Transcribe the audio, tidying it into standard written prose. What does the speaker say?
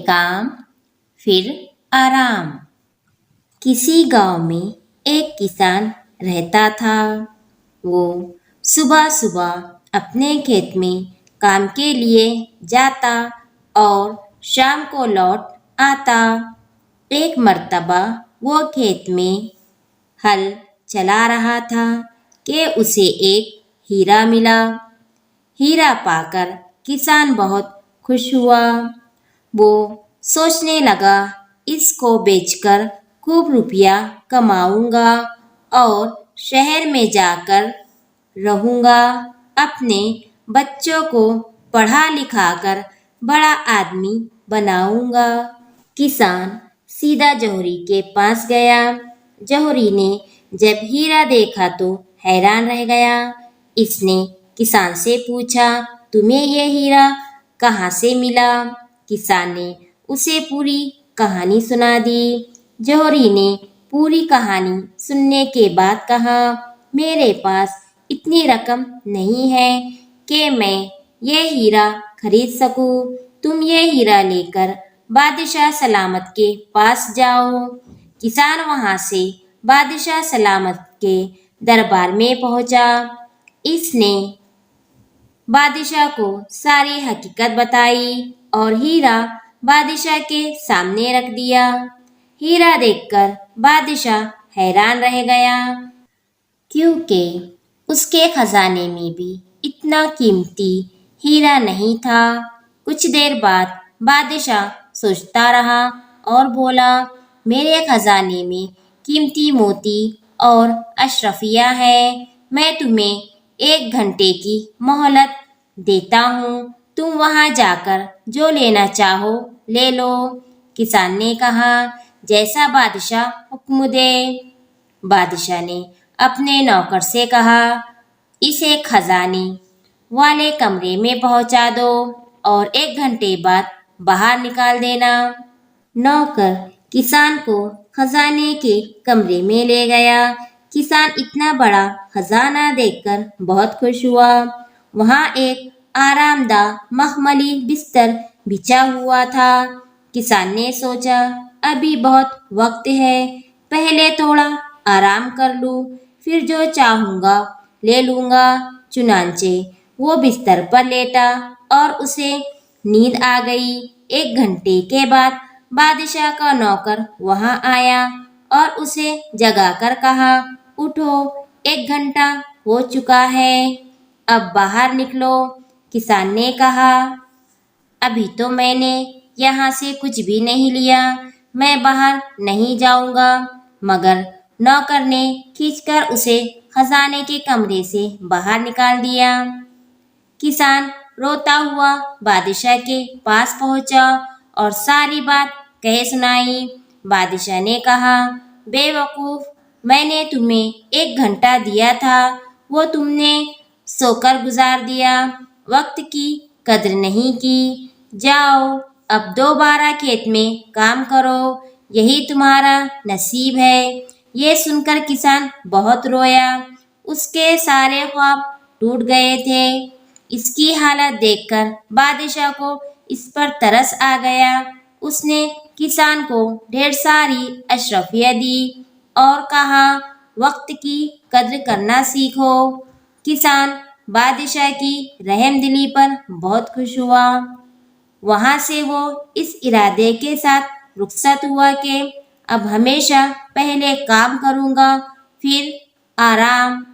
काम फिर आराम। किसी गांव में एक किसान रहता था। वो सुबह सुबह अपने खेत में काम के लिए जाता और शाम को लौट आता। एक मर्तबा वो खेत में हल चला रहा था कि उसे एक हीरा मिला। हीरा पाकर किसान बहुत खुश हुआ। वो सोचने लगा, इसको बेचकर खूब रुपया कमाऊंगा और शहर में जाकर रहूंगा। अपने बच्चों को पढ़ा लिखाकर बड़ा आदमी बनाऊंगा। किसान सीधा जौहरी के पास गया। जौहरी ने जब हीरा देखा तो हैरान रह गया। इसने किसान से पूछा, तुम्हें यह हीरा कहाँ से मिला? किसान ने उसे पूरी कहानी सुना दी। जौहरी ने पूरी कहानी सुनने के बाद कहा, मेरे पास इतनी रकम नहीं है कि मैं यह हीरा खरीद सकूं। तुम यह हीरा लेकर बादशाह सलामत के पास जाओ। किसान वहां से बादशाह सलामत के दरबार में पहुंचा। इसने बादशाह को सारी हकीकत बताई और हीरा बादशाह के सामने रख दिया। हीरा देखकर बादशाह हैरान रह गया, क्योंकि उसके खजाने में भी इतना कीमती हीरा नहीं था। कुछ देर बाद बादशाह सोचता रहा और बोला, मेरे खजाने में कीमती मोती और अशरफिया है। मैं तुम्हें 1 घंटे की मोहलत देता हूँ। तुम वहां जाकर जो लेना चाहो ले लो। किसान ने कहा, जैसा बादशाह हुक्म दे। बादशाह ने अपने नौकर से कहा, इसे खजाने वाले कमरे में पहुंचा दो और 1 घंटे बाद बाहर निकाल देना। नौकर किसान को खजाने के कमरे में ले गया। किसान इतना बड़ा खजाना देखकर बहुत खुश हुआ। वहां एक आरामदायक मखमली बिस्तर बिछा हुआ था। किसान ने सोचा, अभी बहुत वक्त है, पहले थोड़ा आराम कर लूं, फिर जो चाहूंगा ले लूंगा। चुनांचे वो बिस्तर पर लेटा और उसे नींद आ गई। 1 घंटे के बाद बादशाह का नौकर वहां आया और उसे जगाकर कहा, उठो, 1 घंटा हो चुका है, अब बाहर निकलो। किसान ने कहा, अभी तो मैंने यहाँ से कुछ भी नहीं लिया, मैं बाहर नहीं जाऊंगा। मगर नौकर ने खींचकर उसे खजाने के कमरे से बाहर निकाल दिया। किसान रोता हुआ बादशाह के पास पहुंचा और सारी बात कह सुनाई। बादशाह ने कहा, बेवकूफ, मैंने तुम्हें 1 घंटा दिया था, वो तुमने सोकर गुजार दिया, वक्त की कद्र नहीं की। जाओ, अब दोबारा खेत में काम करो, यही तुम्हारा नसीब है। ये सुनकर किसान बहुत रोया। उसके सारे ख्वाब टूट गए थे। इसकी हालत देखकर बादशाह को इस पर तरस आ गया। उसने किसान को ढेर सारी अशरफिया दी और कहा, वक्त की कद्र करना सीखो। किसान बादशाह की रहमदिली पर बहुत खुश हुआ। वहां से वो इस इरादे के साथ रुखसत हुआ कि अब हमेशा पहले काम करूंगा, फिर आराम।